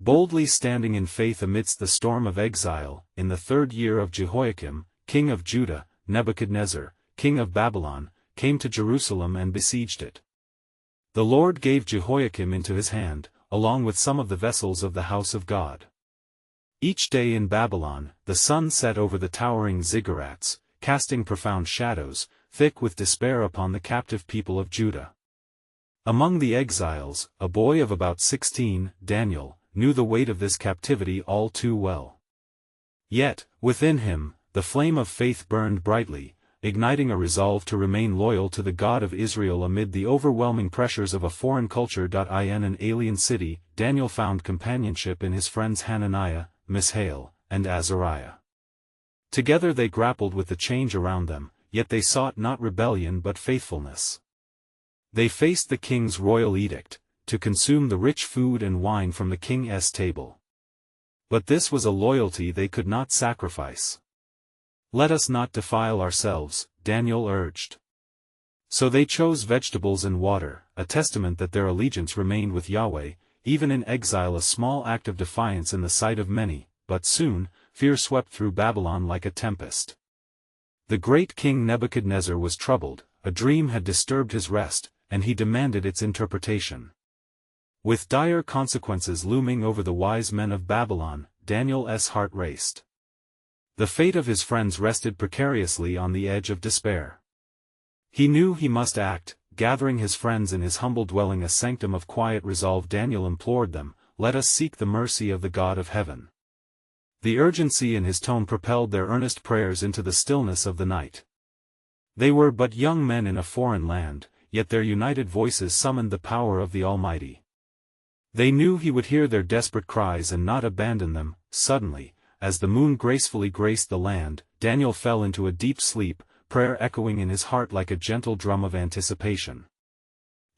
Boldly standing in faith amidst the storm of exile, in the 3rd year of Jehoiakim, king of Judah, Nebuchadnezzar, king of Babylon, came to Jerusalem and besieged it. The Lord gave Jehoiakim into his hand, along with some of the vessels of the house of God. Each day in Babylon, the sun set over the towering ziggurats, casting profound shadows, thick with despair upon the captive people of Judah. Among the exiles, a boy of about 16, Daniel, knew the weight of this captivity all too well. Yet, within him, the flame of faith burned brightly, igniting a resolve to remain loyal to the God of Israel amid the overwhelming pressures of a foreign culture. In an alien city, Daniel found companionship in his friends Hananiah, Mishael, and Azariah. Together they grappled with the change around them, yet they sought not rebellion but faithfulness. They faced the king's royal edict, to consume the rich food and wine from the king's table. But this was a loyalty they could not sacrifice. "Let us not defile ourselves," Daniel urged. So they chose vegetables and water, a testament that their allegiance remained with Yahweh, even in exile, a small act of defiance in the sight of many, but soon, fear swept through Babylon like a tempest. The great king Nebuchadnezzar was troubled, a dream had disturbed his rest, and he demanded its interpretation. With dire consequences looming over the wise men of Babylon, Daniel's heart raced. The fate of his friends rested precariously on the edge of despair. He knew he must act. Gathering his friends in his humble dwelling, a sanctum of quiet resolve, Daniel implored them, "Let us seek the mercy of the God of heaven." The urgency in his tone propelled their earnest prayers into the stillness of the night. They were but young men in a foreign land, yet their united voices summoned the power of the Almighty. They knew he would hear their desperate cries and not abandon them. Suddenly, as the moon gracefully graced the land, Daniel fell into a deep sleep, prayer echoing in his heart like a gentle drum of anticipation.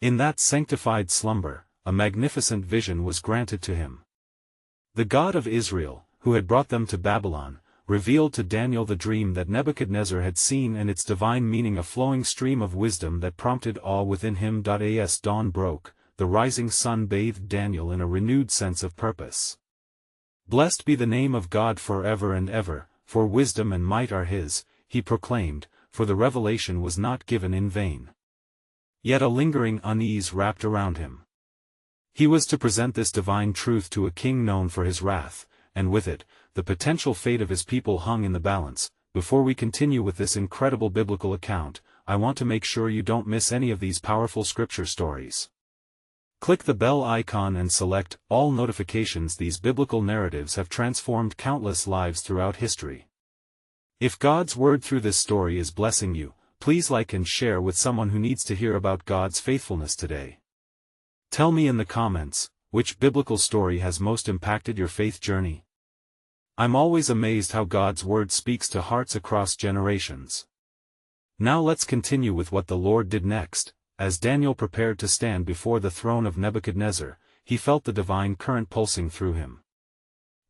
In that sanctified slumber, a magnificent vision was granted to him. The God of Israel, who had brought them to Babylon, revealed to Daniel the dream that Nebuchadnezzar had seen and its divine meaning, a flowing stream of wisdom that prompted awe within him. As dawn broke, the rising sun bathed Daniel in a renewed sense of purpose. "Blessed be the name of God forever and ever, for wisdom and might are his," he proclaimed, for the revelation was not given in vain. Yet a lingering unease wrapped around him. He was to present this divine truth to a king known for his wrath, and with it, the potential fate of his people hung in the balance. Before we continue with this incredible biblical account, I want to make sure you don't miss any of these powerful scripture stories. Click the bell icon and select all notifications. These biblical narratives have transformed countless lives throughout history. If God's word through this story is blessing you, please like and share with someone who needs to hear about God's faithfulness today. Tell me in the comments, which biblical story has most impacted your faith journey? I'm always amazed how God's word speaks to hearts across generations. Now let's continue with what the Lord did next. As Daniel prepared to stand before the throne of Nebuchadnezzar, he felt the divine current pulsing through him.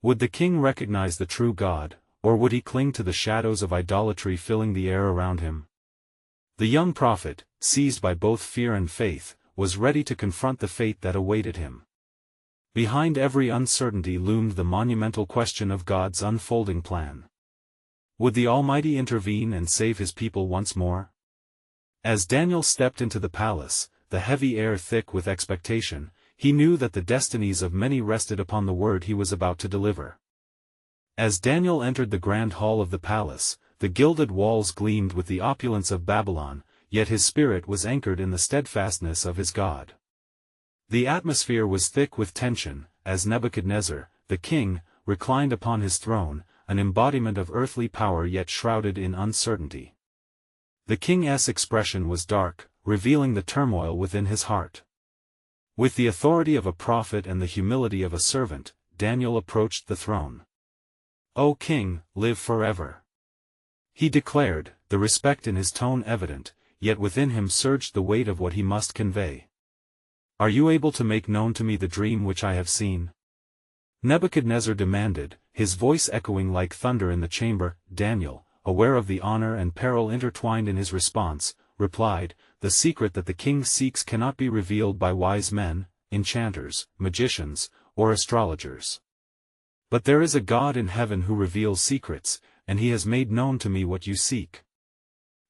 Would the king recognize the true God, or would he cling to the shadows of idolatry filling the air around him? The young prophet, seized by both fear and faith, was ready to confront the fate that awaited him. Behind every uncertainty loomed the monumental question of God's unfolding plan. Would the Almighty intervene and save his people once more? As Daniel stepped into the palace, the heavy air thick with expectation, he knew that the destinies of many rested upon the word he was about to deliver. As Daniel entered the grand hall of the palace, the gilded walls gleamed with the opulence of Babylon, yet his spirit was anchored in the steadfastness of his God. The atmosphere was thick with tension, as Nebuchadnezzar, the king, reclined upon his throne, an embodiment of earthly power yet shrouded in uncertainty. The king's expression was dark, revealing the turmoil within his heart. With the authority of a prophet and the humility of a servant, Daniel approached the throne. "O king, live forever," he declared, the respect in his tone evident, yet within him surged the weight of what he must convey. "Are you able to make known to me the dream which I have seen?" Nebuchadnezzar demanded, his voice echoing like thunder in the chamber. Daniel, aware of the honor and peril intertwined in his response, replied, "The secret that the king seeks cannot be revealed by wise men, enchanters, magicians, or astrologers. But there is a God in heaven who reveals secrets, and he has made known to me what you seek."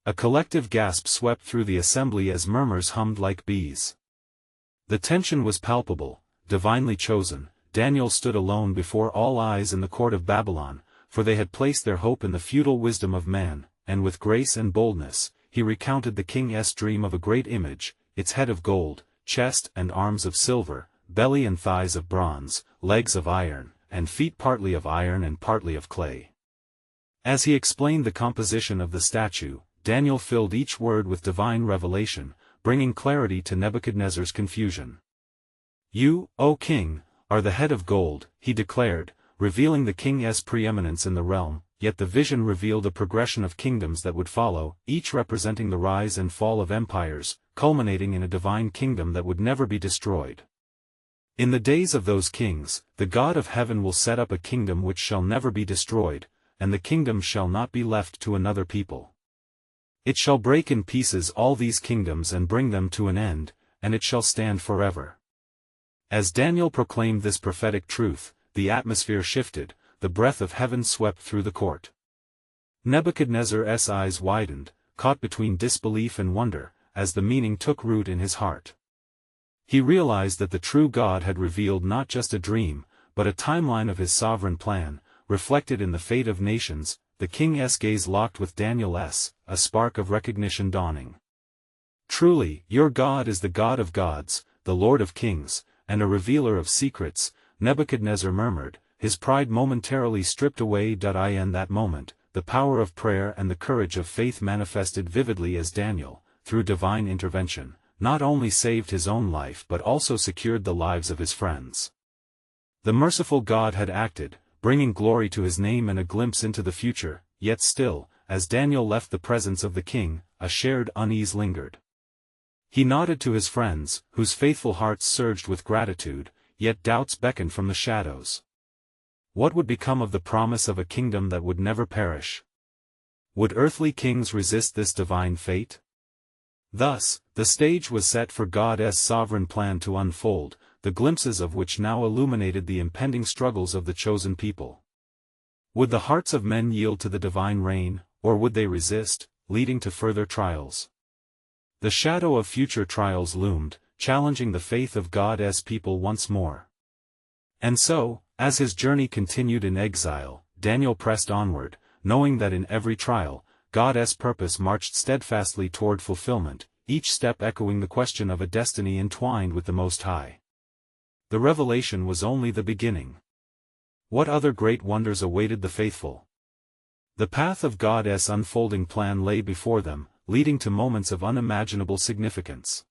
A collective gasp swept through the assembly as murmurs hummed like bees. The tension was palpable. Divinely chosen, Daniel stood alone before all eyes in the court of Babylon, for they had placed their hope in the futile wisdom of man, and with grace and boldness, he recounted the king's dream of a great image, its head of gold, chest and arms of silver, belly and thighs of bronze, legs of iron, and feet partly of iron and partly of clay. As he explained the composition of the statue, Daniel filled each word with divine revelation, bringing clarity to Nebuchadnezzar's confusion. "You, O king, are the head of gold," he declared, revealing the king's preeminence in the realm, yet the vision revealed a progression of kingdoms that would follow, each representing the rise and fall of empires, culminating in a divine kingdom that would never be destroyed. "In the days of those kings, the God of heaven will set up a kingdom which shall never be destroyed, and the kingdom shall not be left to another people. It shall break in pieces all these kingdoms and bring them to an end, and it shall stand forever." As Daniel proclaimed this prophetic truth, the atmosphere shifted, the breath of heaven swept through the court. Nebuchadnezzar's eyes widened, caught between disbelief and wonder, as the meaning took root in his heart. He realized that the true God had revealed not just a dream, but a timeline of his sovereign plan, reflected in the fate of nations. The king's gaze locked with Daniel's, a spark of recognition dawning. "Truly, your God is the God of gods, the Lord of kings, and a revealer of secrets," Nebuchadnezzar murmured, his pride momentarily stripped away. In that moment, the power of prayer and the courage of faith manifested vividly as Daniel, through divine intervention, not only saved his own life but also secured the lives of his friends. The merciful God had acted, bringing glory to his name and a glimpse into the future, yet still, as Daniel left the presence of the king, a shared unease lingered. He nodded to his friends, whose faithful hearts surged with gratitude, yet doubts beckoned from the shadows. What would become of the promise of a kingdom that would never perish? Would earthly kings resist this divine fate? Thus, the stage was set for God's sovereign plan to unfold, the glimpses of which now illuminated the impending struggles of the chosen people. Would the hearts of men yield to the divine reign, or would they resist, leading to further trials? The shadow of future trials loomed, challenging the faith of God's people once more. And so, as his journey continued in exile, Daniel pressed onward, knowing that in every trial, God's purpose marched steadfastly toward fulfillment, each step echoing the question of a destiny entwined with the Most High. The revelation was only the beginning. What other great wonders awaited the faithful? The path of God's unfolding plan lay before them, leading to moments of unimaginable significance.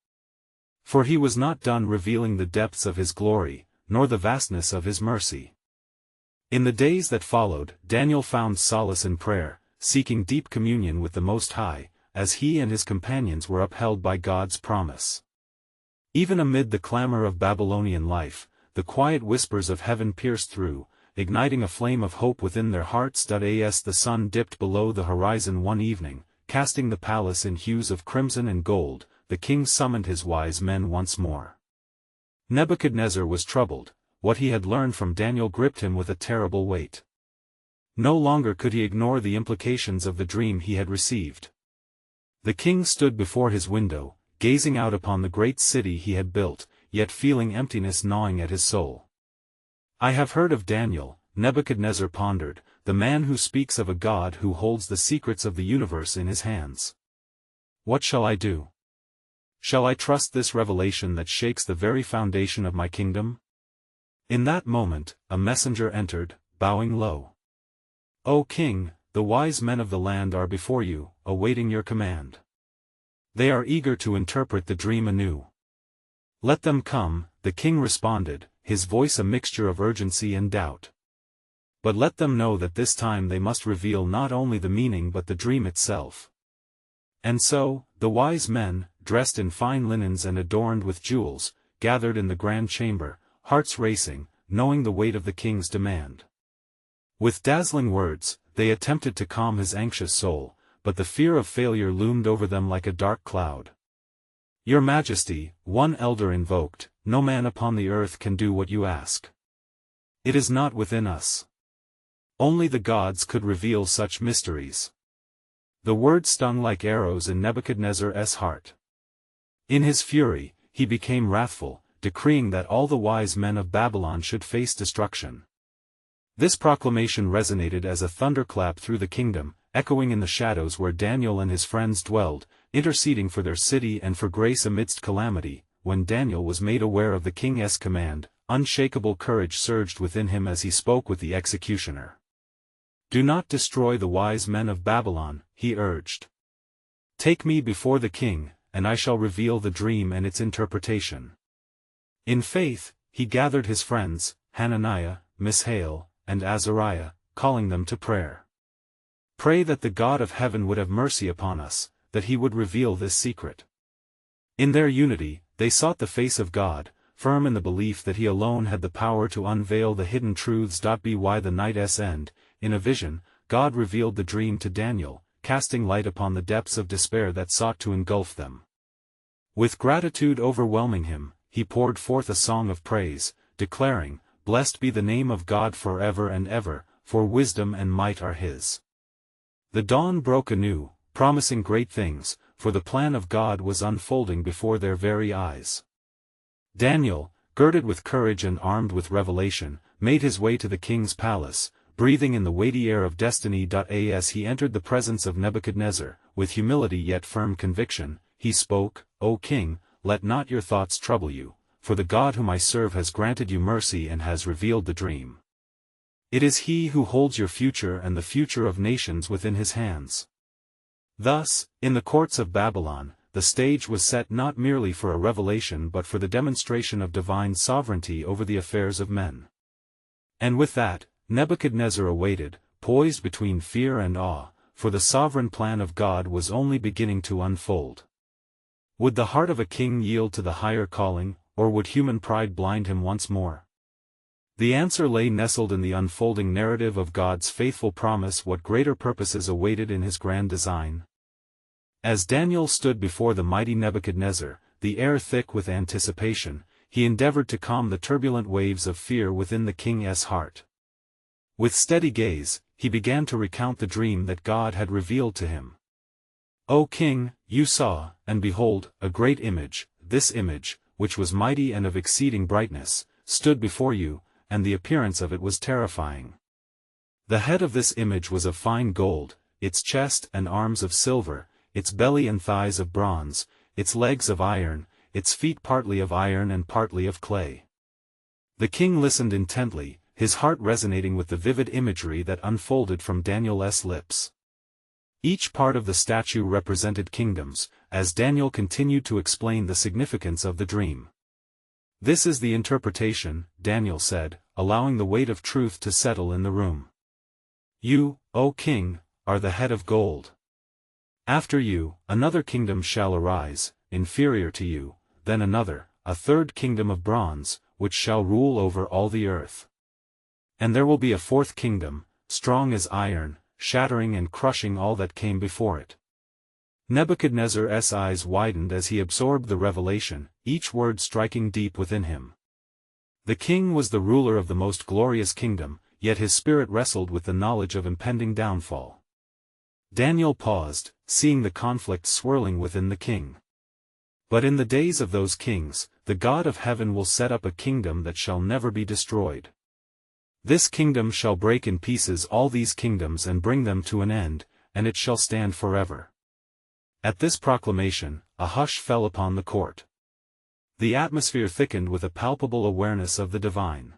For he was not done revealing the depths of his glory, nor the vastness of his mercy. In the days that followed, Daniel found solace in prayer, seeking deep communion with the Most High, as he and his companions were upheld by God's promise. Even amid the clamor of Babylonian life, the quiet whispers of heaven pierced through, igniting a flame of hope within their hearts. As the sun dipped below the horizon one evening, casting the palace in hues of crimson and gold, the king summoned his wise men once more. Nebuchadnezzar was troubled. What he had learned from Daniel gripped him with a terrible weight. No longer could he ignore the implications of the dream he had received. The king stood before his window, gazing out upon the great city he had built, yet feeling emptiness gnawing at his soul. "I have heard of Daniel," Nebuchadnezzar pondered, "the man who speaks of a God who holds the secrets of the universe in his hands. What shall I do? Shall I trust this revelation that shakes the very foundation of my kingdom?" In that moment, a messenger entered, bowing low. "O king, the wise men of the land are before you, awaiting your command. They are eager to interpret the dream anew." "Let them come," the king responded, his voice a mixture of urgency and doubt. "But let them know that this time they must reveal not only the meaning but the dream itself." And so, the wise men, dressed in fine linens and adorned with jewels, gathered in the grand chamber, hearts racing, knowing the weight of the king's demand. With dazzling words, they attempted to calm his anxious soul, but the fear of failure loomed over them like a dark cloud. "Your Majesty," one elder invoked, "no man upon the earth can do what you ask. It is not within us. Only the gods could reveal such mysteries. The word stung like arrows in Nebuchadnezzar's heart. In his fury, he became wrathful, decreeing that all the wise men of Babylon should face destruction. This proclamation resonated as a thunderclap through the kingdom, echoing in the shadows where Daniel and his friends dwelled, interceding for their city and for grace amidst calamity. When Daniel was made aware of the king's command, unshakable courage surged within him as he spoke with the executioner. "Do not destroy the wise men of Babylon," he urged. "Take me before the king, and I shall reveal the dream and its interpretation." In faith, he gathered his friends, Hananiah, Mishael, and Azariah, calling them to prayer. "Pray that the God of heaven would have mercy upon us, that he would reveal this secret." In their unity, they sought the face of God, firm in the belief that he alone had the power to unveil the hidden truths. By the night's end, in a vision, God revealed the dream to Daniel, casting light upon the depths of despair that sought to engulf them. With gratitude overwhelming him, he poured forth a song of praise, declaring, "Blessed be the name of God forever and ever, for wisdom and might are his." The dawn broke anew, promising great things, for the plan of God was unfolding before their very eyes. Daniel, girded with courage and armed with revelation, made his way to the king's palace, breathing in the weighty air of destiny. As he entered the presence of Nebuchadnezzar, with humility yet firm conviction, he spoke, "O king, let not your thoughts trouble you, for the God whom I serve has granted you mercy and has revealed the dream. It is he who holds your future and the future of nations within his hands." Thus, in the courts of Babylon, the stage was set not merely for a revelation but for the demonstration of divine sovereignty over the affairs of men. And with that, Nebuchadnezzar awaited, poised between fear and awe, for the sovereign plan of God was only beginning to unfold. Would the heart of a king yield to the higher calling, or would human pride blind him once more? The answer lay nestled in the unfolding narrative of God's faithful promise. What greater purposes awaited in his grand design? As Daniel stood before the mighty Nebuchadnezzar, the air thick with anticipation, he endeavored to calm the turbulent waves of fear within the king's heart. With steady gaze, he began to recount the dream that God had revealed to him. "O king, you saw, and behold, a great image. This image, which was mighty and of exceeding brightness, stood before you, and the appearance of it was terrifying. The head of this image was of fine gold, its chest and arms of silver, its belly and thighs of bronze, its legs of iron, its feet partly of iron and partly of clay." The king listened intently, his heart resonating with the vivid imagery that unfolded from Daniel's lips. Each part of the statue represented kingdoms, as Daniel continued to explain the significance of the dream. "This is the interpretation," Daniel said, allowing the weight of truth to settle in the room. "You, O king, are the head of gold. After you, another kingdom shall arise, inferior to you, then another, a third kingdom of bronze, which shall rule over all the earth. And there will be a fourth kingdom, strong as iron, shattering and crushing all that came before it." Nebuchadnezzar's eyes widened as he absorbed the revelation, each word striking deep within him. The king was the ruler of the most glorious kingdom, yet his spirit wrestled with the knowledge of impending downfall. Daniel paused, seeing the conflict swirling within the king. "But in the days of those kings, the God of heaven will set up a kingdom that shall never be destroyed. This kingdom shall break in pieces all these kingdoms and bring them to an end, and it shall stand forever." At this proclamation, a hush fell upon the court. The atmosphere thickened with a palpable awareness of the divine.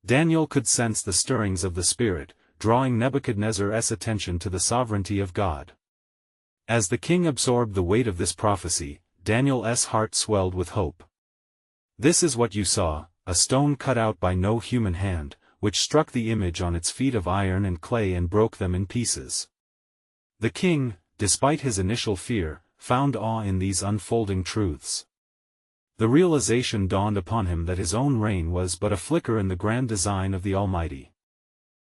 Daniel could sense the stirrings of the Spirit, drawing Nebuchadnezzar's attention to the sovereignty of God. As the king absorbed the weight of this prophecy, Daniel's heart swelled with hope. "This is what you saw, a stone cut out by no human hand, which struck the image on its feet of iron and clay and broke them in pieces." The king, despite his initial fear, found awe in these unfolding truths. The realization dawned upon him that his own reign was but a flicker in the grand design of the Almighty.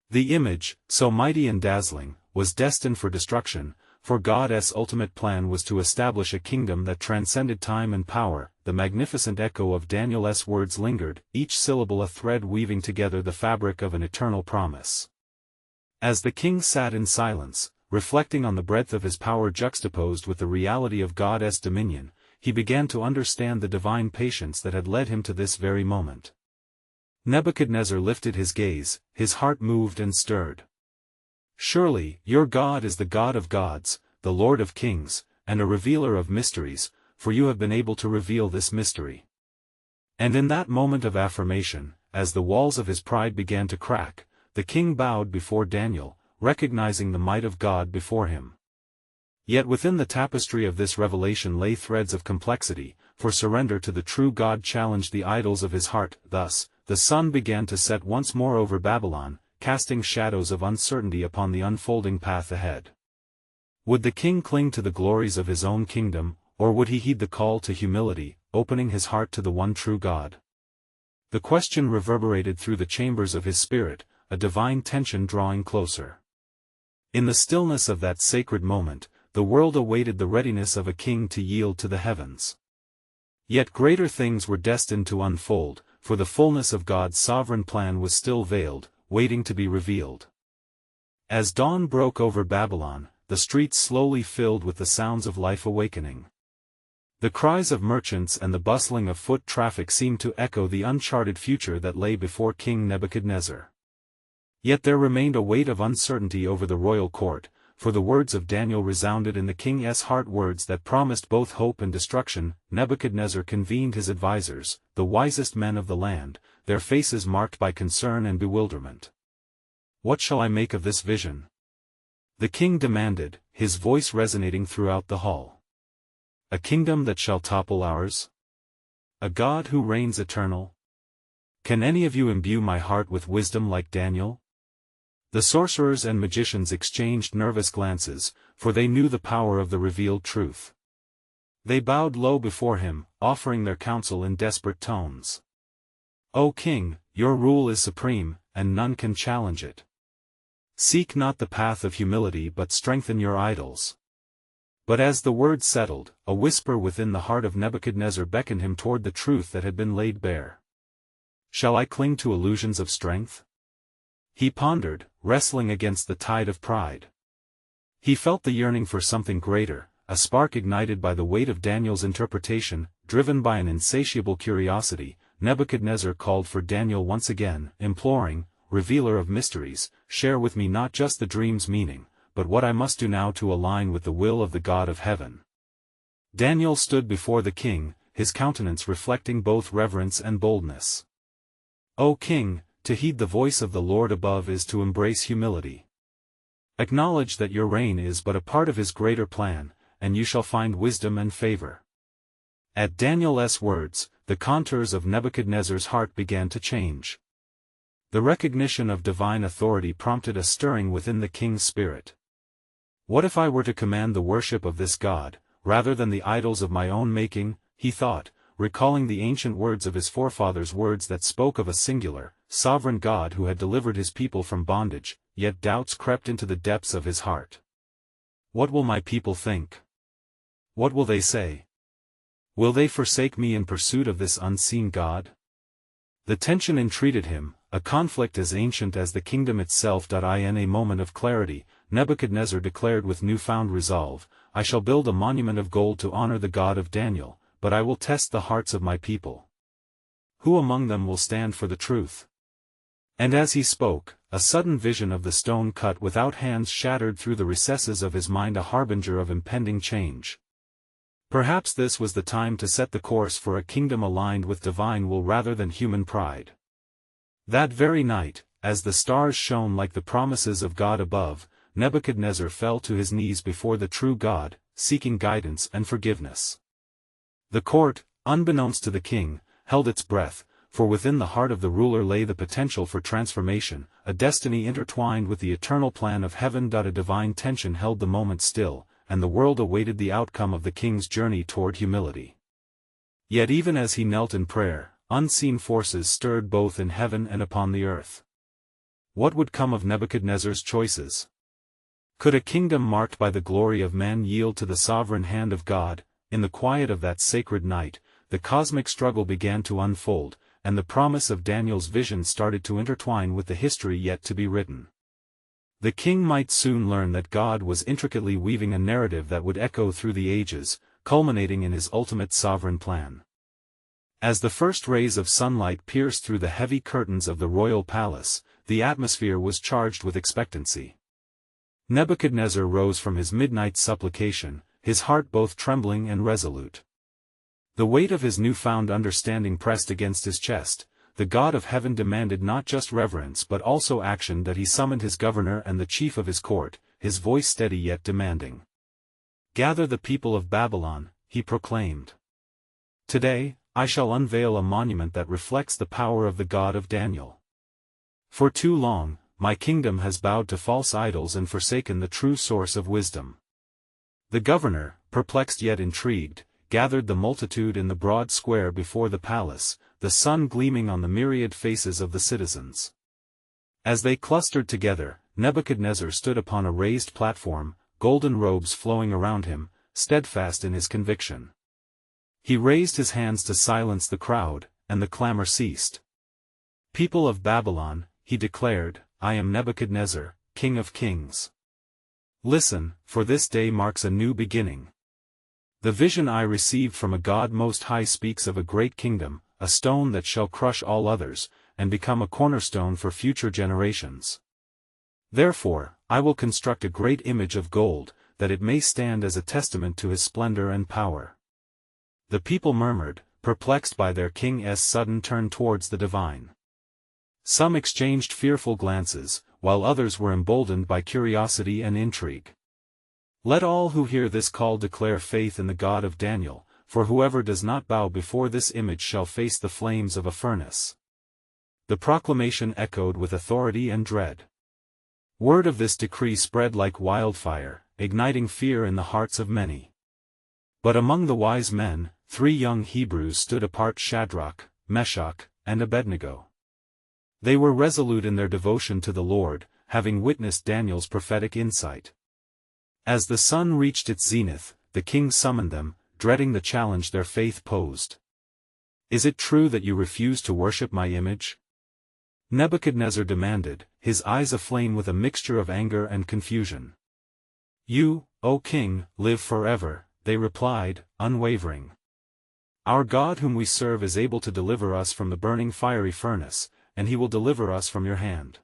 The image, so mighty and dazzling, was destined for destruction, for God's ultimate plan was to establish a kingdom that transcended time and power. The magnificent echo of Daniel's words lingered, each syllable a thread weaving together the fabric of an eternal promise. As the king sat in silence, reflecting on the breadth of his power juxtaposed with the reality of God's dominion, he began to understand the divine patience that had led him to this very moment. Nebuchadnezzar lifted his gaze, his heart moved and stirred. "Surely, your God is the God of gods, the Lord of kings, and a revealer of mysteries, for you have been able to reveal this mystery." And in that moment of affirmation, as the walls of his pride began to crack, the king bowed before Daniel, recognizing the might of God before him. Yet within the tapestry of this revelation lay threads of complexity, for surrender to the true God challenged the idols of his heart. Thus, the sun began to set once more over Babylon, casting shadows of uncertainty upon the unfolding path ahead. Would the king cling to the glories of his own kingdom, or would he heed the call to humility, opening his heart to the one true God? The question reverberated through the chambers of his spirit, a divine tension drawing closer. In the stillness of that sacred moment, the world awaited the readiness of a king to yield to the heavens. Yet greater things were destined to unfold, for the fullness of God's sovereign plan was still veiled, waiting to be revealed. As dawn broke over Babylon, the streets slowly filled with the sounds of life awakening. The cries of merchants and the bustling of foot traffic seemed to echo the uncharted future that lay before King Nebuchadnezzar. Yet there remained a weight of uncertainty over the royal court, for the words of Daniel resounded in the king's heart, words that promised both hope and destruction. Nebuchadnezzar convened his advisers, the wisest men of the land, their faces marked by concern and bewilderment. "What shall I make of this vision?" the king demanded, his voice resonating throughout the hall. "A kingdom that shall topple ours? A God who reigns eternal? Can any of you imbue my heart with wisdom like Daniel?" The sorcerers and magicians exchanged nervous glances, for they knew the power of the revealed truth. They bowed low before him, offering their counsel in desperate tones. "O king, your rule is supreme, and none can challenge it. Seek not the path of humility but strengthen your idols." But as the words settled, a whisper within the heart of Nebuchadnezzar beckoned him toward the truth that had been laid bare. "Shall I cling to illusions of strength?" he pondered, wrestling against the tide of pride. He felt the yearning for something greater, a spark ignited by the weight of Daniel's interpretation. Driven by an insatiable curiosity, Nebuchadnezzar called for Daniel once again, imploring, "Revealer of mysteries, share with me not just the dream's meaning, but what I must do now to align with the will of the God of heaven." Daniel stood before the king, his countenance reflecting both reverence and boldness. "O king, to heed the voice of the Lord above is to embrace humility. Acknowledge that your reign is but a part of his greater plan, and you shall find wisdom and favor." At Daniel's words, the contours of Nebuchadnezzar's heart began to change. The recognition of divine authority prompted a stirring within the king's spirit. "What if I were to command the worship of this God, rather than the idols of my own making?" he thought, recalling the ancient words of his forefathers, words that spoke of a singular, sovereign God who had delivered his people from bondage. Yet doubts crept into the depths of his heart. "What will my people think? What will they say? Will they forsake me in pursuit of this unseen God?" The tension entreated him, a conflict as ancient as the kingdom itself. In a moment of clarity, Nebuchadnezzar declared with newfound resolve, "I shall build a monument of gold to honor the God of Daniel, but I will test the hearts of my people. Who among them will stand for the truth?" And as he spoke, a sudden vision of the stone cut without hands shattered through the recesses of his mind, a harbinger of impending change. Perhaps this was the time to set the course for a kingdom aligned with divine will rather than human pride. That very night, as the stars shone like the promises of God above, Nebuchadnezzar fell to his knees before the true God, seeking guidance and forgiveness. The court, unbeknownst to the king, held its breath, for within the heart of the ruler lay the potential for transformation, a destiny intertwined with the eternal plan of heaven. A divine tension held the moment still, and the world awaited the outcome of the king's journey toward humility. Yet even as he knelt in prayer, unseen forces stirred both in heaven and upon the earth. What would come of Nebuchadnezzar's choices? Could a kingdom marked by the glory of men yield to the sovereign hand of God? In the quiet of that sacred night, the cosmic struggle began to unfold, and the promise of Daniel's vision started to intertwine with the history yet to be written. The king might soon learn that God was intricately weaving a narrative that would echo through the ages, culminating in his ultimate sovereign plan. As the first rays of sunlight pierced through the heavy curtains of the royal palace, the atmosphere was charged with expectancy. Nebuchadnezzar rose from his midnight supplication, his heart both trembling and resolute. The weight of his newfound understanding pressed against his chest. The God of heaven demanded not just reverence but also action. That he summoned his governor and the chief of his court, his voice steady yet demanding. "Gather the people of Babylon," he proclaimed. "Today, I shall unveil a monument that reflects the power of the God of Daniel. For too long, my kingdom has bowed to false idols and forsaken the true source of wisdom." The governor, perplexed yet intrigued, gathered the multitude in the broad square before the palace, the sun gleaming on the myriad faces of the citizens. As they clustered together, Nebuchadnezzar stood upon a raised platform, golden robes flowing around him, steadfast in his conviction. He raised his hands to silence the crowd, and the clamor ceased. "People of Babylon," he declared, "I am Nebuchadnezzar, King of Kings. Listen, for this day marks a new beginning. The vision I received from a God Most High speaks of a great kingdom, a stone that shall crush all others, and become a cornerstone for future generations. Therefore, I will construct a great image of gold, that it may stand as a testament to his splendor and power." The people murmured, perplexed by their king's sudden turn towards the divine. Some exchanged fearful glances, while others were emboldened by curiosity and intrigue. Let all who hear this call declare faith in the God of Daniel, for whoever does not bow before this image shall face the flames of a furnace. The proclamation echoed with authority and dread. Word of this decree spread like wildfire, igniting fear in the hearts of many. But among the wise men, 3 young Hebrews stood apart: Shadrach, Meshach, and Abednego. They were resolute in their devotion to the Lord, having witnessed Daniel's prophetic insight. As the sun reached its zenith, the king summoned them, dreading the challenge their faith posed. "Is it true that you refuse to worship my image?" Nebuchadnezzar demanded, his eyes aflame with a mixture of anger and confusion. "You, O king, live forever," they replied, unwavering. "Our God whom we serve is able to deliver us from the burning fiery furnace, and he will deliver us from your hand.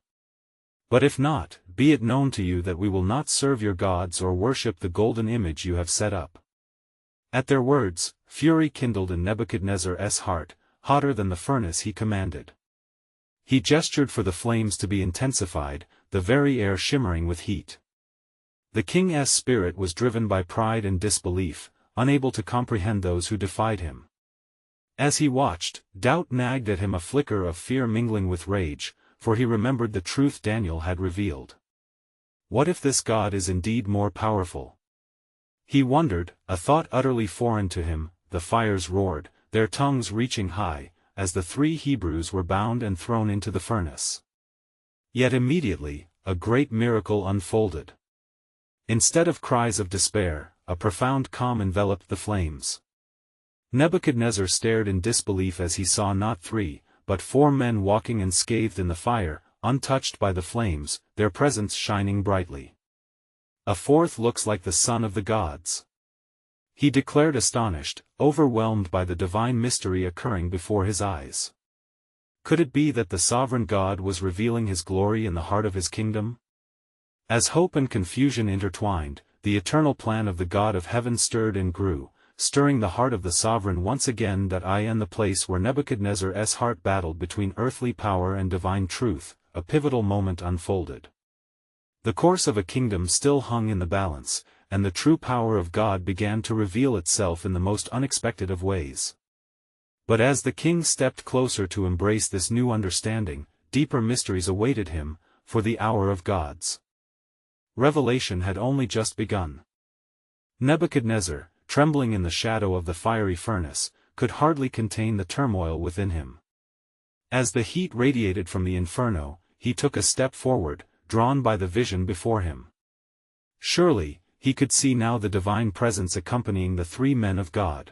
But if not, be it known to you that we will not serve your gods or worship the golden image you have set up." At their words, fury kindled in Nebuchadnezzar's heart, hotter than the furnace he commanded. He gestured for the flames to be intensified, the very air shimmering with heat. The king's spirit was driven by pride and disbelief, unable to comprehend those who defied him. As he watched, doubt nagged at him, a flicker of fear mingling with rage, for he remembered the truth Daniel had revealed. What if this God is indeed more powerful? He wondered, a thought utterly foreign to him. The fires roared, their tongues reaching high, as the 3 Hebrews were bound and thrown into the furnace. Yet immediately, a great miracle unfolded. Instead of cries of despair, a profound calm enveloped the flames. Nebuchadnezzar stared in disbelief as he saw not 3, but 4 men walking unscathed in the fire, untouched by the flames, their presence shining brightly. "A 4th looks like the son of the gods," he declared, astonished, overwhelmed by the divine mystery occurring before his eyes. Could it be that the sovereign God was revealing his glory in the heart of his kingdom? As hope and confusion intertwined, the eternal plan of the God of heaven stirred and grew, stirring the heart of the sovereign once again. That I and the place where Nebuchadnezzar's heart battled between earthly power and divine truth, a pivotal moment unfolded. The course of a kingdom still hung in the balance, and the true power of God began to reveal itself in the most unexpected of ways. But as the king stepped closer to embrace this new understanding, deeper mysteries awaited him, for the hour of God's revelation had only just begun. Nebuchadnezzar, trembling in the shadow of the fiery furnace, could hardly contain the turmoil within him. As the heat radiated from the inferno, he took a step forward, drawn by the vision before him. Surely, he could see now the divine presence accompanying the three men of God.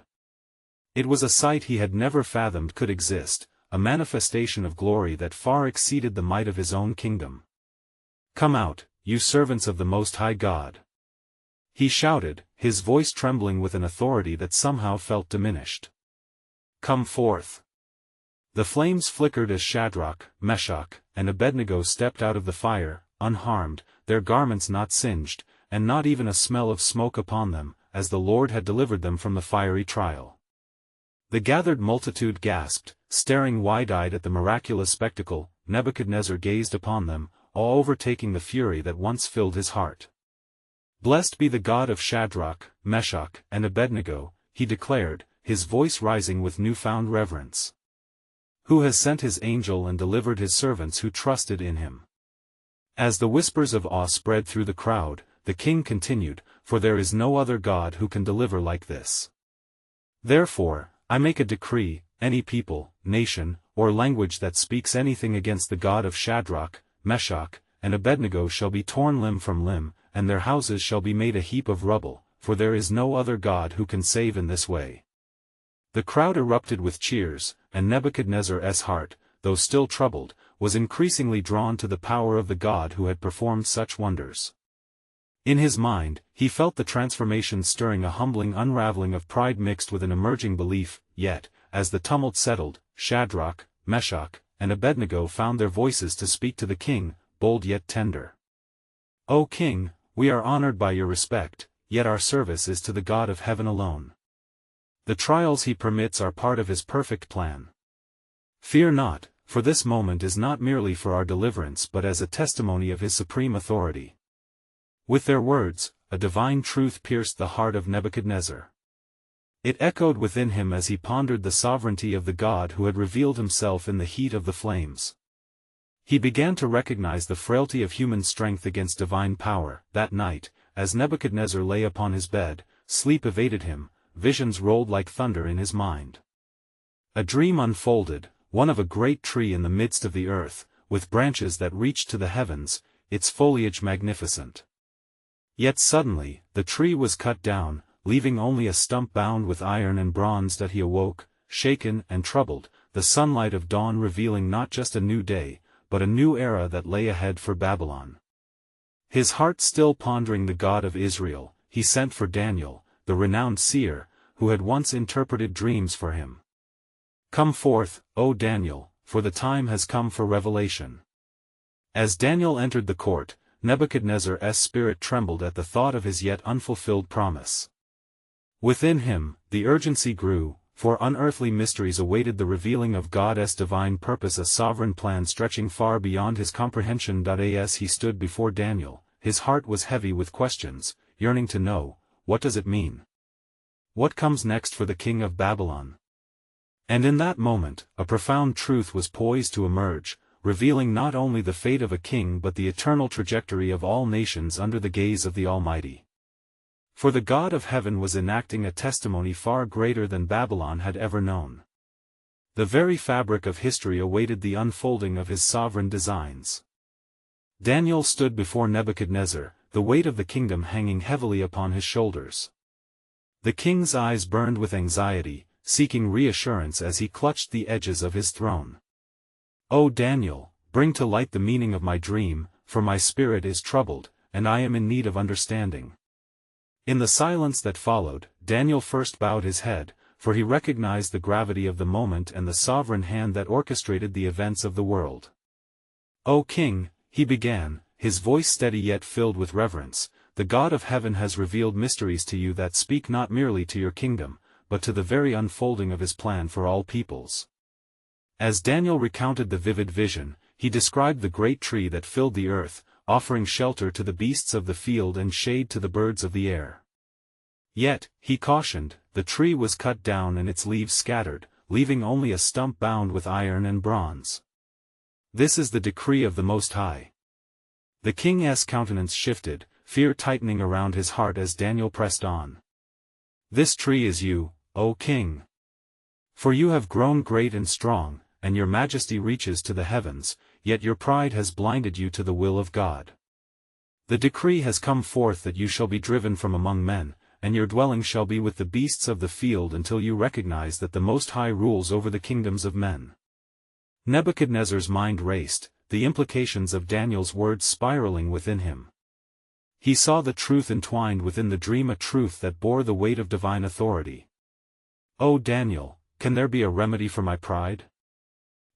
It was a sight he had never fathomed could exist, a manifestation of glory that far exceeded the might of his own kingdom. "Come out, you servants of the Most High God!" he shouted, his voice trembling with an authority that somehow felt diminished. "Come forth!" The flames flickered as Shadrach, Meshach, and Abednego stepped out of the fire, unharmed, their garments not singed, and not even a smell of smoke upon them, as the Lord had delivered them from the fiery trial. The gathered multitude gasped, staring wide-eyed at the miraculous spectacle. Nebuchadnezzar gazed upon them, awe overtaking the fury that once filled his heart. "Blessed be the God of Shadrach, Meshach, and Abednego," he declared, his voice rising with newfound reverence. "Who has sent his angel and delivered his servants who trusted in him." As the whispers of awe spread through the crowd, the king continued, "For there is no other God who can deliver like this. Therefore, I make a decree, any people, nation, or language that speaks anything against the God of Shadrach, Meshach, and Abednego shall be torn limb from limb, and their houses shall be made a heap of rubble, for there is no other God who can save in this way." The crowd erupted with cheers, and Nebuchadnezzar's heart, though still troubled, was increasingly drawn to the power of the God who had performed such wonders. In his mind, he felt the transformation stirring a humbling unraveling of pride mixed with an emerging belief, yet, as the tumult settled, Shadrach, Meshach, and Abednego found their voices to speak to the king, bold yet tender. "O king, we are honored by your respect, yet our service is to the God of heaven alone. The trials he permits are part of his perfect plan. Fear not, for this moment is not merely for our deliverance but as a testimony of his supreme authority." With their words, a divine truth pierced the heart of Nebuchadnezzar. It echoed within him as he pondered the sovereignty of the God who had revealed himself in the heat of the flames. He began to recognize the frailty of human strength against divine power. That night, as Nebuchadnezzar lay upon his bed, sleep evaded him, visions rolled like thunder in his mind. A dream unfolded, one of a great tree in the midst of the earth, with branches that reached to the heavens, its foliage magnificent. Yet suddenly, the tree was cut down, leaving only a stump bound with iron and bronze. That he awoke, shaken and troubled, the sunlight of dawn revealing not just a new day, but a new era that lay ahead for Babylon. His heart still pondering the God of Israel, he sent for Daniel, the renowned seer, who had once interpreted dreams for him. "Come forth, O Daniel, for the time has come for revelation." As Daniel entered the court, Nebuchadnezzar's spirit trembled at the thought of his yet unfulfilled promise. Within him, the urgency grew, for unearthly mysteries awaited the revealing of God's divine purpose, a sovereign plan stretching far beyond his comprehension. As he stood before Daniel, his heart was heavy with questions, yearning to know, what does it mean? What comes next for the king of Babylon? And in that moment, a profound truth was poised to emerge, revealing not only the fate of a king but the eternal trajectory of all nations under the gaze of the Almighty. For the God of heaven was enacting a testimony far greater than Babylon had ever known. The very fabric of history awaited the unfolding of his sovereign designs. Daniel stood before Nebuchadnezzar, the weight of the kingdom hanging heavily upon his shoulders. The king's eyes burned with anxiety, seeking reassurance as he clutched the edges of his throne. "O Daniel, bring to light the meaning of my dream, for my spirit is troubled, and I am in need of understanding." In the silence that followed, Daniel first bowed his head, for he recognized the gravity of the moment and the sovereign hand that orchestrated the events of the world. "O king," he began, his voice steady yet filled with reverence, "the God of heaven has revealed mysteries to you that speak not merely to your kingdom, but to the very unfolding of his plan for all peoples." As Daniel recounted the vivid vision, he described the great tree that filled the earth, offering shelter to the beasts of the field and shade to the birds of the air. Yet, he cautioned, the tree was cut down and its leaves scattered, leaving only a stump bound with iron and bronze. "This is the decree of the Most High." The king's countenance shifted, fear tightening around his heart as Daniel pressed on. "This tree is you, O king. For you have grown great and strong, and your majesty reaches to the heavens, yet your pride has blinded you to the will of God. The decree has come forth that you shall be driven from among men, and your dwelling shall be with the beasts of the field until you recognize that the Most High rules over the kingdoms of men. Nebuchadnezzar's mind raced, the implications of Daniel's words spiraling within him. He saw the truth entwined within the dream, a truth that bore the weight of divine authority. "O Daniel, can there be a remedy for my pride?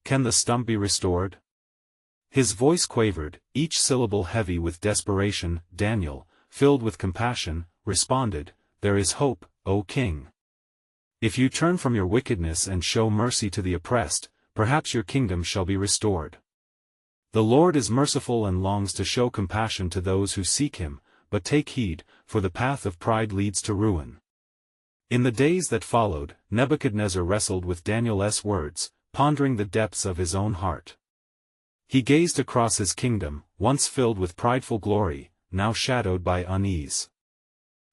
Can the stump be restored?" His voice quavered, each syllable heavy with desperation. Daniel, filled with compassion, responded, "There is hope, O king. If you turn from your wickedness and show mercy to the oppressed, perhaps your kingdom shall be restored. The Lord is merciful and longs to show compassion to those who seek him, but take heed, for the path of pride leads to ruin." In the days that followed, Nebuchadnezzar wrestled with Daniel's words, pondering the depths of his own heart. He gazed across his kingdom, once filled with prideful glory, now shadowed by unease.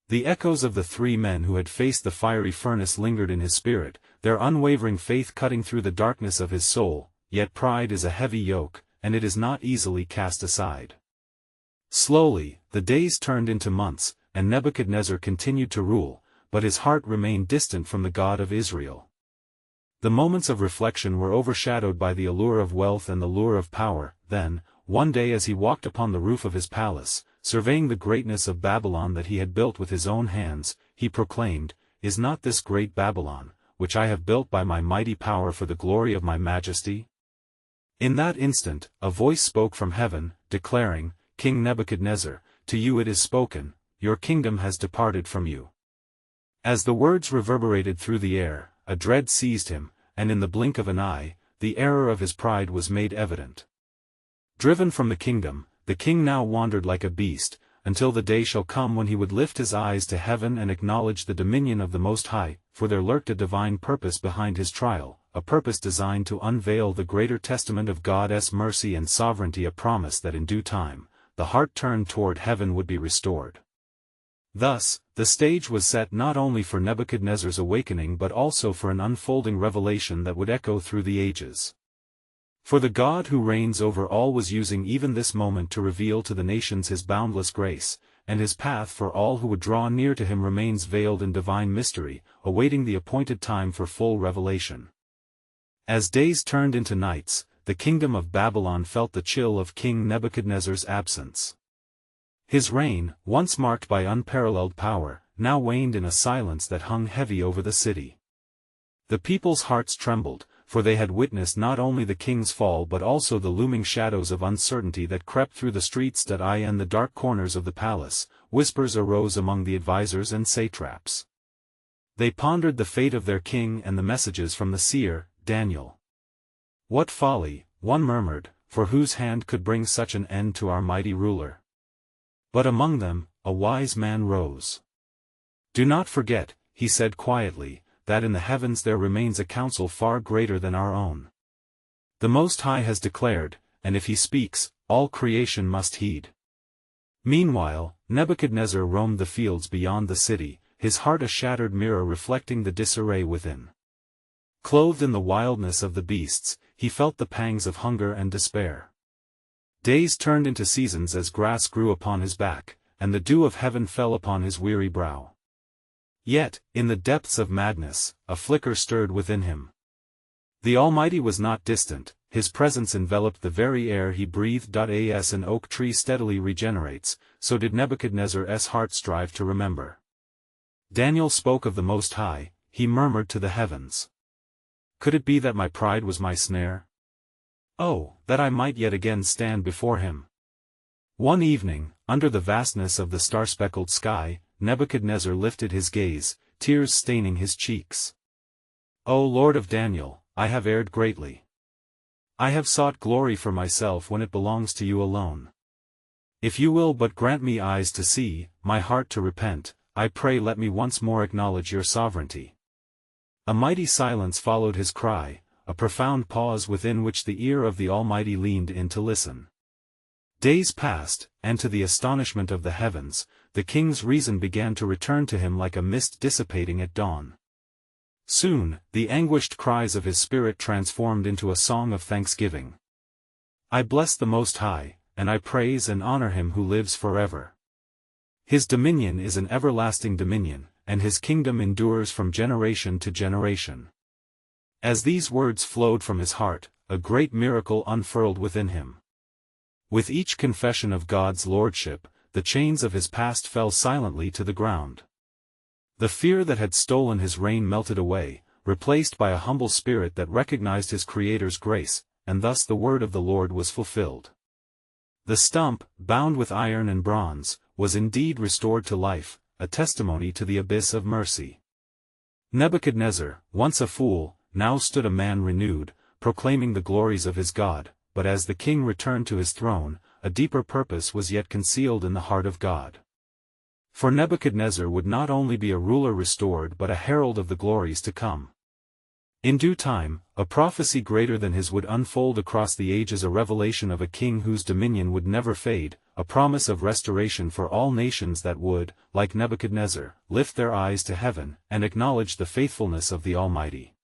The echoes of the three men who had faced the fiery furnace lingered in his spirit, their unwavering faith cutting through the darkness of his soul. Yet pride is a heavy yoke, and it is not easily cast aside. Slowly, the days turned into months, and Nebuchadnezzar continued to rule, but his heart remained distant from the God of Israel. The moments of reflection were overshadowed by the allure of wealth and the lure of power. Then, one day as he walked upon the roof of his palace, surveying the greatness of Babylon that he had built with his own hands, he proclaimed, "Is not this great Babylon, which I have built by my mighty power for the glory of my majesty?" In that instant, a voice spoke from heaven, declaring, "King Nebuchadnezzar, to you it is spoken, your kingdom has departed from you." As the words reverberated through the air, a dread seized him, and in the blink of an eye, the error of his pride was made evident. Driven from the kingdom, the king now wandered like a beast, until the day shall come when he would lift his eyes to heaven and acknowledge the dominion of the Most High, for there lurked a divine purpose behind his trial, a purpose designed to unveil the greater testament of God's mercy and sovereignty, a promise that in due time, the heart turned toward heaven would be restored. Thus, the stage was set not only for Nebuchadnezzar's awakening but also for an unfolding revelation that would echo through the ages. For the God who reigns over all was using even this moment to reveal to the nations his boundless grace, and his path for all who would draw near to him remains veiled in divine mystery, awaiting the appointed time for full revelation. As days turned into nights, the kingdom of Babylon felt the chill of King Nebuchadnezzar's absence. His reign, once marked by unparalleled power, now waned in a silence that hung heavy over the city. The people's hearts trembled, for they had witnessed not only the king's fall but also the looming shadows of uncertainty that crept through the streets and the dark corners of the palace. Whispers arose among the advisors and satraps. They pondered the fate of their king and the messages from the seer, Daniel. "What folly," one murmured, "for whose hand could bring such an end to our mighty ruler?" But among them, a wise man rose. "Do not forget," he said quietly, "that in the heavens there remains a counsel far greater than our own. The Most High has declared, and if he speaks, all creation must heed." Meanwhile, Nebuchadnezzar roamed the fields beyond the city, his heart a shattered mirror reflecting the disarray within. Clothed in the wildness of the beasts, he felt the pangs of hunger and despair. Days turned into seasons as grass grew upon his back, and the dew of heaven fell upon his weary brow. Yet, in the depths of madness, a flicker stirred within him. The Almighty was not distant, his presence enveloped the very air he breathed. As an oak tree steadily regenerates, so did Nebuchadnezzar's heart strive to remember. Daniel spoke of the Most High, he murmured to the heavens. "Could it be that my pride was my snare? Oh, that I might yet again stand before him." One evening, under the vastness of the star-speckled sky, Nebuchadnezzar lifted his gaze, tears staining his cheeks. "O Lord of Daniel, I have erred greatly. I have sought glory for myself when it belongs to you alone. If you will but grant me eyes to see, my heart to repent, I pray let me once more acknowledge your sovereignty." A mighty silence followed his cry, a profound pause within which the ear of the Almighty leaned in to listen. Days passed, and to the astonishment of the heavens, the king's reason began to return to him like a mist dissipating at dawn. Soon, the anguished cries of his spirit transformed into a song of thanksgiving. "I bless the Most High, and I praise and honor him who lives forever. His dominion is an everlasting dominion, and his kingdom endures from generation to generation. As these words flowed from his heart, a great miracle unfurled within him. With each confession of God's lordship, the chains of his past fell silently to the ground. The fear that had stolen his reign melted away, replaced by a humble spirit that recognized his Creator's grace, and thus the word of the Lord was fulfilled. The stump, bound with iron and bronze, was indeed restored to life, a testimony to the abyss of mercy. Nebuchadnezzar, once a fool, now stood a man renewed, proclaiming the glories of his God, but as the king returned to his throne, a deeper purpose was yet concealed in the heart of God. For Nebuchadnezzar would not only be a ruler restored but a herald of the glories to come. In due time, a prophecy greater than his would unfold across the ages, a revelation of a king whose dominion would never fade, a promise of restoration for all nations that would, like Nebuchadnezzar, lift their eyes to heaven and acknowledge the faithfulness of the Almighty.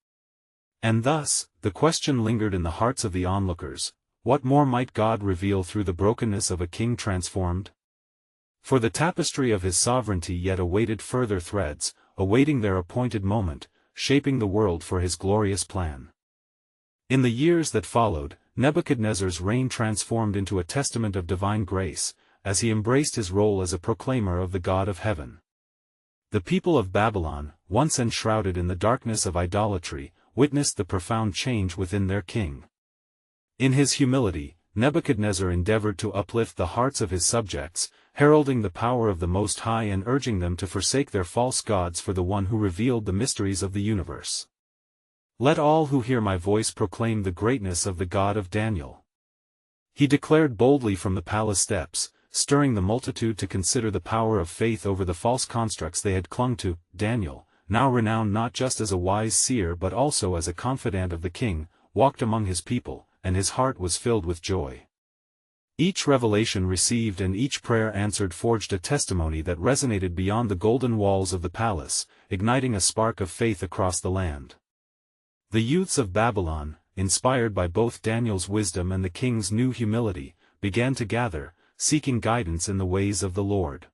And thus, the question lingered in the hearts of the onlookers: what more might God reveal through the brokenness of a king transformed? For the tapestry of his sovereignty yet awaited further threads, awaiting their appointed moment, shaping the world for his glorious plan. In the years that followed, Nebuchadnezzar's reign transformed into a testament of divine grace, as he embraced his role as a proclaimer of the God of heaven. The people of Babylon, once enshrouded in the darkness of idolatry, witnessed the profound change within their king. In his humility, Nebuchadnezzar endeavored to uplift the hearts of his subjects, heralding the power of the Most High and urging them to forsake their false gods for the one who revealed the mysteries of the universe. Let all who hear my voice proclaim the greatness of the God of Daniel. He declared boldly from the palace steps, stirring the multitude to consider the power of faith over the false constructs they had clung to. Daniel, now renowned not just as a wise seer but also as a confidant of the king, walked among his people, and his heart was filled with joy. Each revelation received and each prayer answered forged a testimony that resonated beyond the golden walls of the palace, igniting a spark of faith across the land. The youths of Babylon, inspired by both Daniel's wisdom and the king's new humility, began to gather, seeking guidance in the ways of the Lord.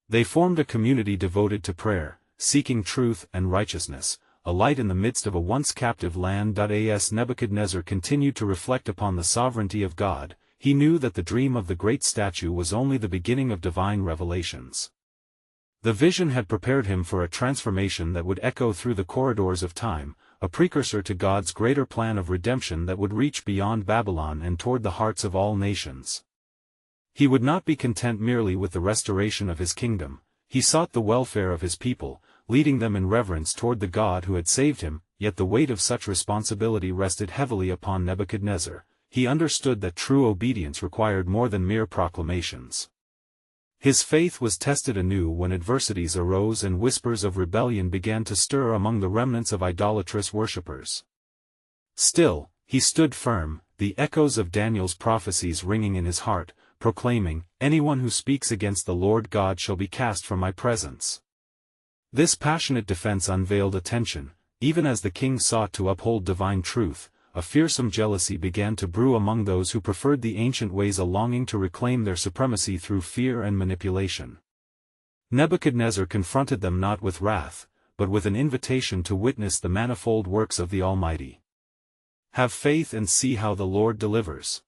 They formed a community devoted to prayer, seeking truth and righteousness, a light in the midst of a once captive land. As Nebuchadnezzar continued to reflect upon the sovereignty of God, he knew that the dream of the great statue was only the beginning of divine revelations. The vision had prepared him for a transformation that would echo through the corridors of time, a precursor to God's greater plan of redemption that would reach beyond Babylon and toward the hearts of all nations. He would not be content merely with the restoration of his kingdom. He sought the welfare of his people, leading them in reverence toward the God who had saved him. Yet the weight of such responsibility rested heavily upon Nebuchadnezzar. He understood that true obedience required more than mere proclamations. His faith was tested anew when adversities arose and whispers of rebellion began to stir among the remnants of idolatrous worshippers. Still, he stood firm, the echoes of Daniel's prophecies ringing in his heart, proclaiming, "Anyone who speaks against the Lord God shall be cast from my presence." This passionate defense unveiled a tension. Even as the king sought to uphold divine truth, a fearsome jealousy began to brew among those who preferred the ancient ways, a longing to reclaim their supremacy through fear and manipulation. Nebuchadnezzar confronted them not with wrath, but with an invitation to witness the manifold works of the Almighty. "Have faith and see how the Lord delivers,"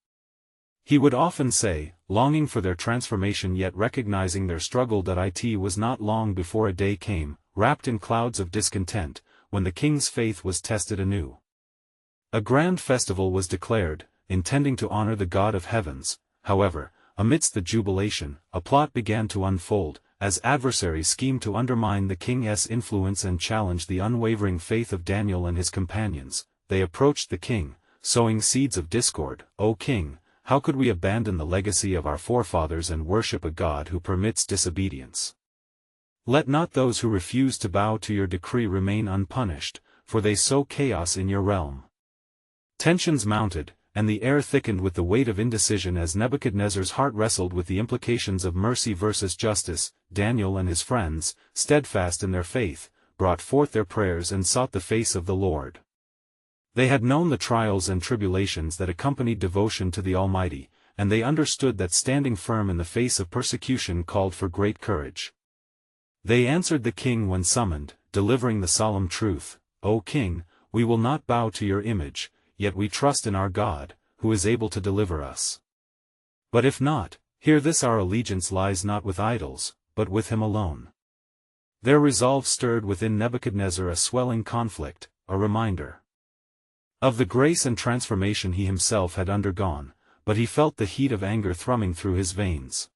he would often say, longing for their transformation yet recognizing their struggle. It was not long before a day came, wrapped in clouds of discontent, when the king's faith was tested anew. A grand festival was declared, intending to honor the God of heavens. However, amidst the jubilation, a plot began to unfold, as adversaries schemed to undermine the king's influence and challenge the unwavering faith of Daniel and his companions. They approached the king, sowing seeds of discord. "O king, how could we abandon the legacy of our forefathers and worship a God who permits disobedience? Let not those who refuse to bow to your decree remain unpunished, for they sow chaos in your realm." Tensions mounted, and the air thickened with the weight of indecision as Nebuchadnezzar's heart wrestled with the implications of mercy versus justice. Daniel and his friends, steadfast in their faith, brought forth their prayers and sought the face of the Lord. They had known the trials and tribulations that accompanied devotion to the Almighty, and they understood that standing firm in the face of persecution called for great courage. They answered the king when summoned, delivering the solemn truth, "O king, we will not bow to your image, yet we trust in our God, who is able to deliver us. But if not, hear this: our allegiance lies not with idols, but with him alone." Their resolve stirred within Nebuchadnezzar a swelling conflict, a reminder of the grace and transformation he himself had undergone, but he felt the heat of anger thrumming through his veins.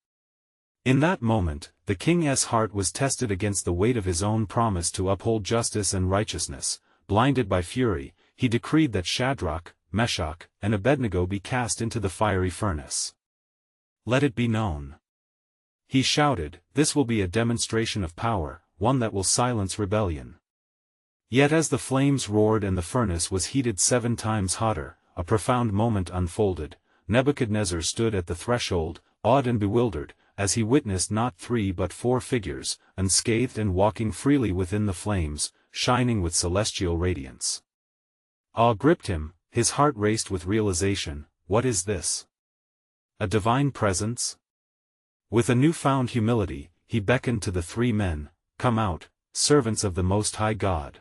In that moment, the king's heart was tested against the weight of his own promise to uphold justice and righteousness. Blinded by fury, he decreed that Shadrach, Meshach, and Abednego be cast into the fiery furnace. "Let it be known," he shouted, "this will be a demonstration of power, one that will silence rebellion." Yet as the flames roared and the furnace was heated 7 times hotter, a profound moment unfolded. Nebuchadnezzar stood at the threshold, awed and bewildered, as he witnessed not 3 but 4 figures, unscathed and walking freely within the flames, shining with celestial radiance. Awe gripped him, his heart raced with realization. What is this? A divine presence? With a newfound humility, he beckoned to the 3 men, "Come out, servants of the Most High God."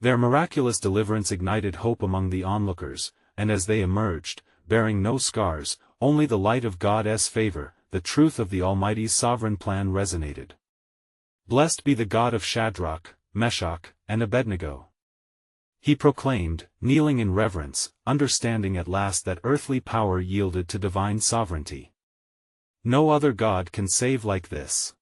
Their miraculous deliverance ignited hope among the onlookers, and as they emerged, bearing no scars, only the light of God's favor, the truth of the Almighty's sovereign plan resonated. "Blessed be the God of Shadrach, Meshach, and Abednego," he proclaimed, kneeling in reverence, understanding at last that earthly power yielded to divine sovereignty. "No other God can save like this."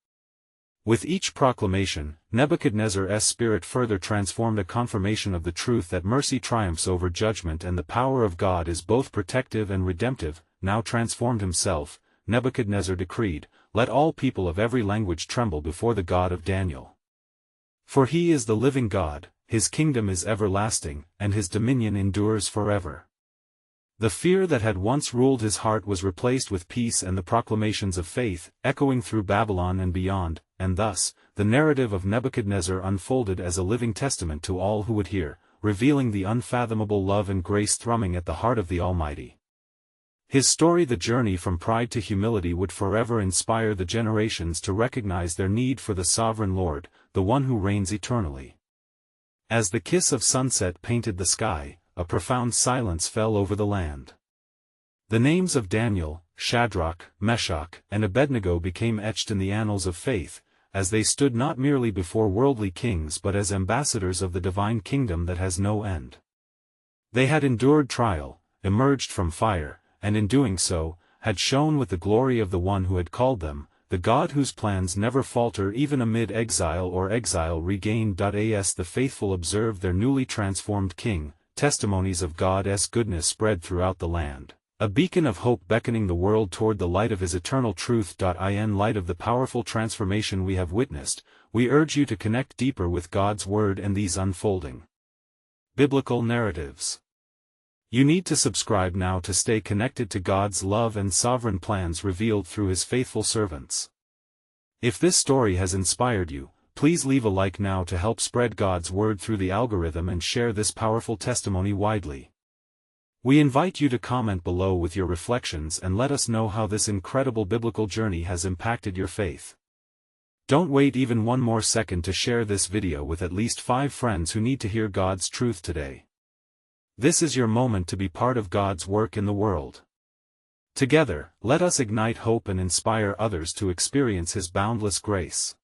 With each proclamation, Nebuchadnezzar's spirit further transformed, a confirmation of the truth that mercy triumphs over judgment and the power of God is both protective and redemptive. Now transformed himself, Nebuchadnezzar decreed, "Let all people of every language tremble before the God of Daniel. For he is the living God, his kingdom is everlasting, and his dominion endures forever." The fear that had once ruled his heart was replaced with peace and the proclamations of faith, echoing through Babylon and beyond, and thus, the narrative of Nebuchadnezzar unfolded as a living testament to all who would hear, revealing the unfathomable love and grace thrumming at the heart of the Almighty. His story, the journey from pride to humility, would forever inspire the generations to recognize their need for the sovereign Lord, the one who reigns eternally. As the kiss of sunset painted the sky, a profound silence fell over the land. The names of Daniel, Shadrach, Meshach, and Abednego became etched in the annals of faith, as they stood not merely before worldly kings but as ambassadors of the divine kingdom that has no end. They had endured trial, emerged from fire, and in doing so, had shone with the glory of the one who had called them, the God whose plans never falter even amid exile or exile regained. As the faithful observed their newly transformed king, testimonies of God's goodness spread throughout the land, a beacon of hope beckoning the world toward the light of his eternal truth. In light of the powerful transformation we have witnessed, we urge you to connect deeper with God's Word and these unfolding biblical narratives. You need to subscribe now to stay connected to God's love and sovereign plans revealed through his faithful servants. If this story has inspired you, please leave a like now to help spread God's word through the algorithm and share this powerful testimony widely. We invite you to comment below with your reflections and let us know how this incredible biblical journey has impacted your faith. Don't wait even one more second to share this video with at least 5 friends who need to hear God's truth today. This is your moment to be part of God's work in the world. Together, let us ignite hope and inspire others to experience his boundless grace.